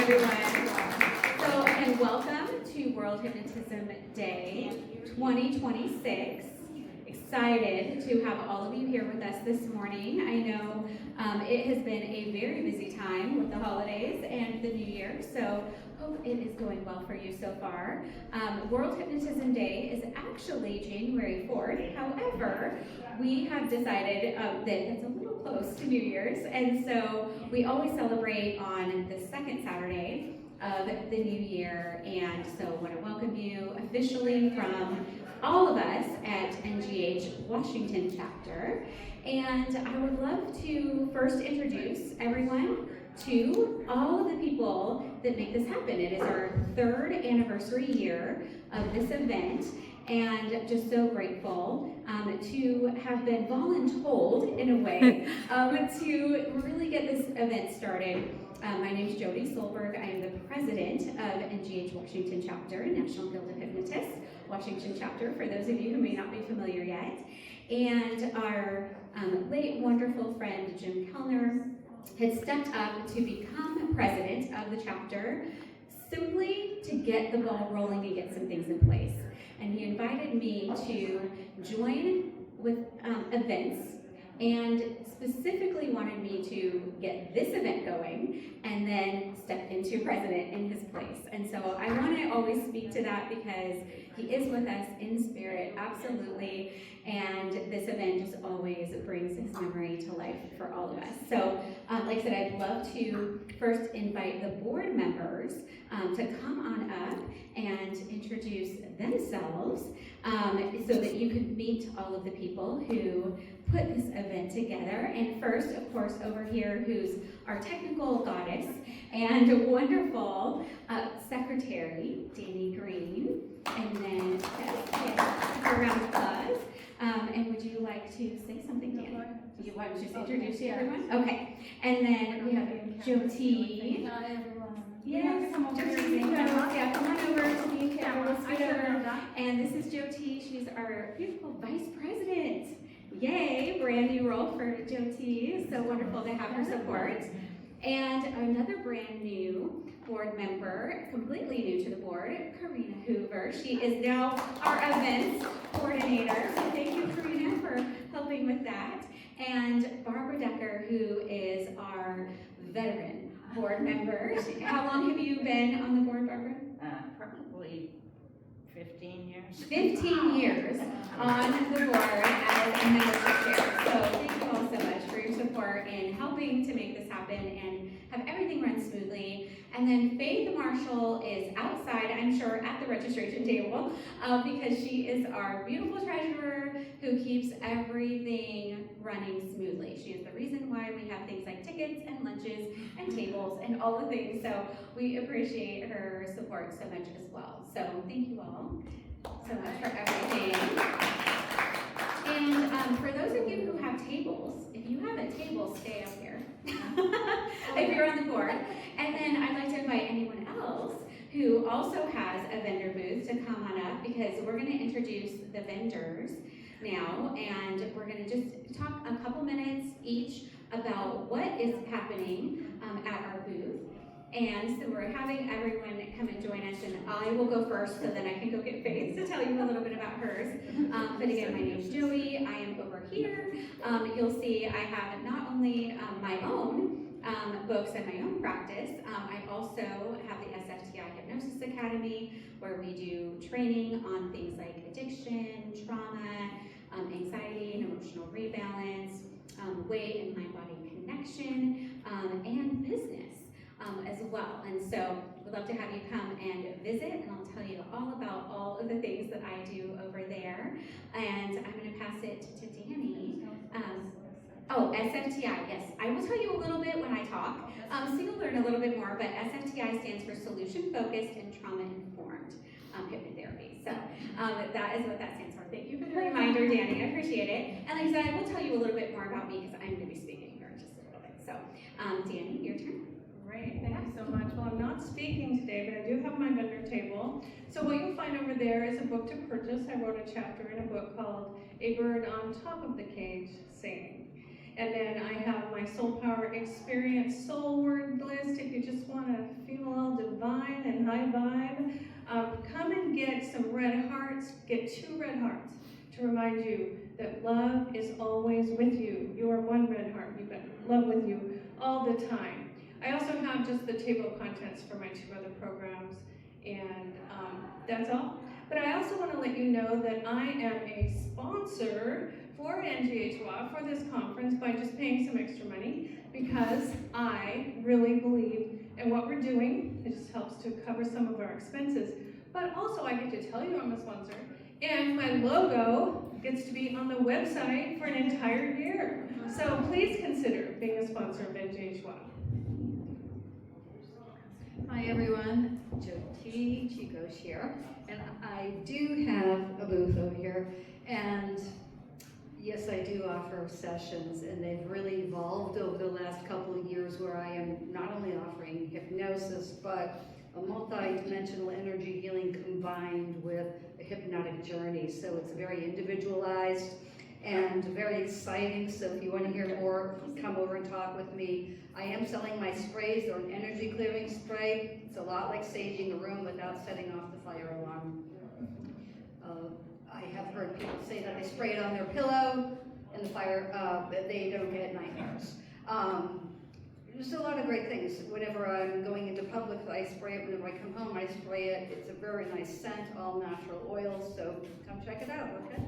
everyone. And welcome to World Hypnotism Day 2026. Excited to have all of you here with us this morning. I know it has been a very busy time with the holidays and the New Year, so hope it is going well for you so far. World Hypnotism Day is actually January 4th. However, we have decided that it's a little close to New Year's, and so we always celebrate on the second Saturday of the new year. And so I want to welcome you officially from all of us at NGH Washington chapter. And I would love to first introduce everyone to all of the people that make this happen. It is our third anniversary year of this event, and just so grateful to have been voluntold in a way to really get this event started. My name is Jody Solberg. I am the president of NGH Washington chapter, National Guild of Hypnotists, Washington chapter, for those of you who may not be familiar yet. And our late wonderful friend Jim Kellner had stepped up to become president of the chapter simply to get the ball rolling and get some things in place. And he invited me to join with events, and specifically wanted me to get this event going and then step into president in his place. And so I want to always speak to that because he is with us in spirit, absolutely. And this event just always brings his memory to life for all of us. So like I said, I'd love to first invite the board members to come on up and introduce themselves so that you can meet all of the people who put this event together. And first, of course, over here, who's our technical goddess and wonderful secretary, Danny Green. And then, yes, a round of applause. And would you like to say something, Danny? You want to just introduce you, everyone? Okay. And then we have Jyoti. Hi, everyone. Yes, Jyoti. Yeah, come on over to the camera. Let's get over. And this is Jyoti. She's our beautiful vice president. Yay, brand new role for Jyoti. So wonderful to have her support. And another brand new board member, completely new to the board, Karina Hoover. She is now our events coordinator. So thank you, Karina, for helping with that. And Barbara Decker, who is our veteran board member. How long have you been on the board, Barbara? Probably 15 years. 15 years on the board as a membership chair. So thank you all so much for your support in helping to make this happen and have everything run smoothly. And then Faith Marshall is outside, I'm sure, at the registration table because she is our beautiful treasurer who keeps everything running smoothly. She is the reason why we have things like tickets and lunches and tables and all the things. So we appreciate her support so much as well. So thank you all so much for everything. And for those of you who have tables, if you have a table, stay up here if you're on the board. And then I'd like to invite anyone else who also has a vendor booth to come on up because we're going to introduce the vendors now, and we're going to just talk a couple minutes each about what is happening at our booth. And so we're having everyone come and join us, and I will go first so then I can go get Faith to tell you a little bit about hers. But again, my name is Joey. I am over here. You'll see I have not only my own books and my own practice, I also have the SFTI Hypnosis Academy where we do training on things like addiction, trauma, anxiety and emotional rebalance, weight and mind-body connection, and business as well. And so we'd love to have you come and visit, and I'll tell you all about all of the things that I do over there. And I'm going to pass it to Danny. SFTI, yes. I will tell you a little bit when I talk, so you'll learn a little bit more, but SFTI stands for Solution Focused and Trauma Informed Hypnotherapy. So that is what that stands for. Thank you for the reminder, Danny. I appreciate it. And like I said, I will tell you a little bit more about me because I'm going to be speaking here in just a little bit. So Danny, your turn. Great, thank you so much. Well, I'm not speaking today, but I do have my vendor table. So what you'll find over there is a book to purchase. I wrote a chapter in a book called A Bird on Top of the Cage Singing. And then I have my Soul Power Experience Soul Word list if you just want to feel hearts, get 2 red hearts to remind you that love is always with you. You are one red heart. You've got love with you all the time. I also have just the table of contents for my 2 other programs, and that's all. But I also want to let you know that I am a sponsor for NGHWA for this conference by just paying some extra money, because I really believe in what we're doing. It just helps to cover some of our expenses. But also I get to tell you I'm a sponsor, and my logo gets to be on the website for an entire year. So please consider being a sponsor of NGHWA. Hi everyone, Jyoti Chico's here, and I do have a booth over here, and yes, I do offer sessions, and they've really evolved over the last couple of years, where I am not only offering hypnosis, but a multi-dimensional energy healing combined with a hypnotic journey. So it's very individualized and very exciting. So if you want to hear more, come over and talk with me. I am selling my sprays. They're an energy clearing spray. It's a lot like saging a room without setting off the fire alarm. I have heard people say that they spray it on their pillow and the fire, that they don't get nightmares. There's a lot of great things. Whenever I'm going into public, I spray it. Whenever I come home, I spray it. It's a very nice scent, all natural oils, so come check it out, okay?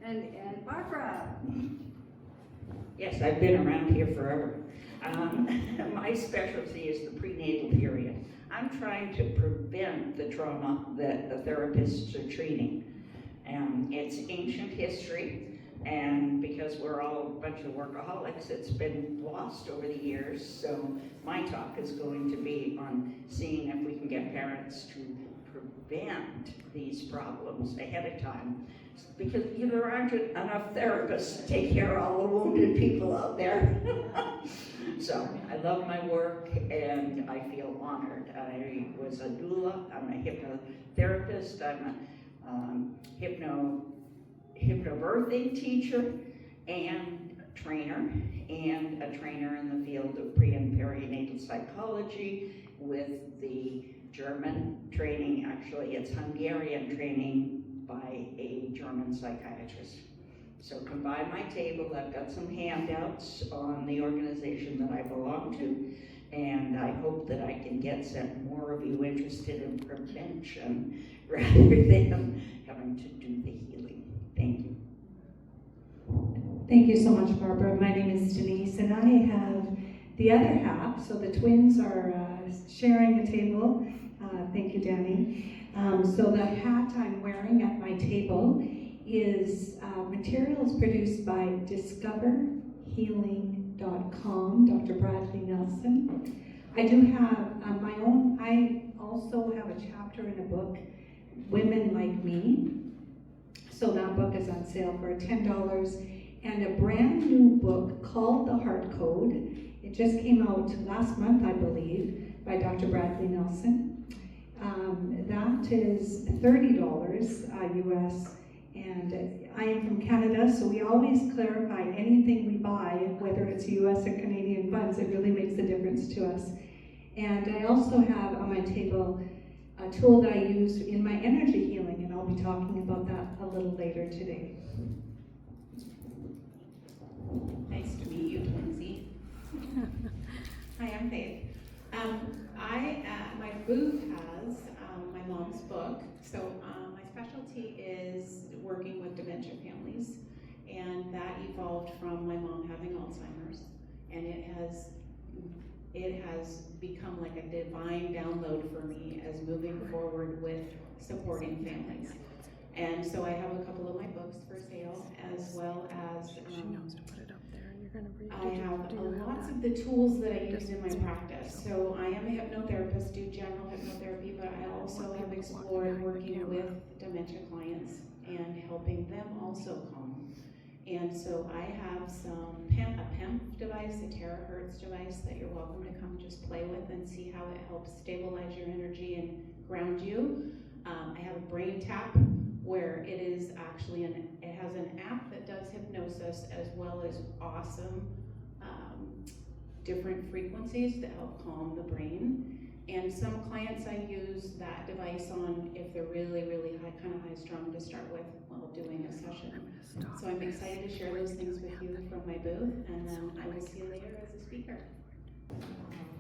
And Barbara. Yes, I've been around here forever. My specialty is the prenatal period. I'm trying to prevent the trauma that the therapists are treating. It's ancient history, and because we're all a bunch of workaholics, it's been lost over the years. So my talk is going to be on seeing if we can get parents to prevent these problems ahead of time, because there aren't enough therapists to take care of all the wounded people out there. So I love my work, and I feel honored. I was a doula, I'm a hypnotherapist, I'm a hypnobirthing teacher and trainer, and a trainer in the field of pre and perinatal psychology with the German training. Actually, it's Hungarian training by a German psychiatrist. So come by my table. I've got some handouts on the organization that I belong to, and I hope that I can get some more of you interested in prevention rather than having to do the healing. Thank you. Thank you so much, Barbara. My name is Denise, and I have the other half. So the twins are sharing a table. Thank you, Danny. So the hat I'm wearing at my table is materials produced by discoverhealing.com, Dr. Bradley Nelson. I do have my own, I also have a chapter in a book, Women Like Me. So that book is on sale for $10. And a brand new book called The Heart Code. It just came out last month, I believe, by Dr. Bradley Nelson. That is $30 US, and I am from Canada, so we always clarify anything we buy, whether it's US or Canadian funds. It really makes a difference to us. And I also have on my table a tool that I use in my energy healing, and I'll be talking about that a little later today. Nice to meet you, Lindsay. Hi, I'm Faith. My booth has my mom's book. So my specialty is working with dementia families, and that evolved from my mom having Alzheimer's, and it has become like a divine download for me as moving forward with supporting families. And so I have a couple of my books for sale, as well as She knows to put it up there. You're gonna read. I have lots of the tools that I use in my practice. So I am a hypnotherapist, do general hypnotherapy, but I also have explored working with dementia clients and helping them also calm. And so I have a PEMF device, a terahertz device that you're welcome to come just play with and see how it helps stabilize your energy and ground you. I have a brain tap, where it is actually it has an app that does hypnosis, as well as awesome different frequencies that help calm the brain. And some clients I use that device on if they're really, really high, kind of high strung to start with while doing a session. So I'm excited to share those things with you from my booth, and then I will see you later as a speaker. All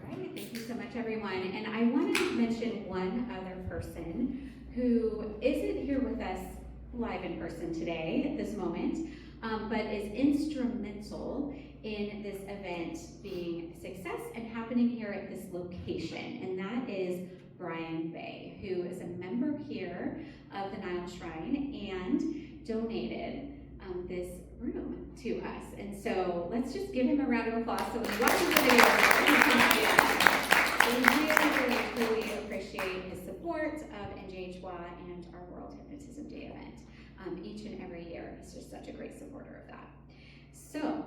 right, thank you so much, everyone. And I want to mention one other person who isn't here with us live in person today at this moment, but is instrumental in this event being a success and happening here at this location, and that is Brian Bay, who is a member here of the Nile Shrine and donated this room to us. And so let's just give him a round of applause so he watches the video. We really, truly appreciate his support of NJHWA and our World Hypnotism Day event each and every year. He's just such a great supporter of that. So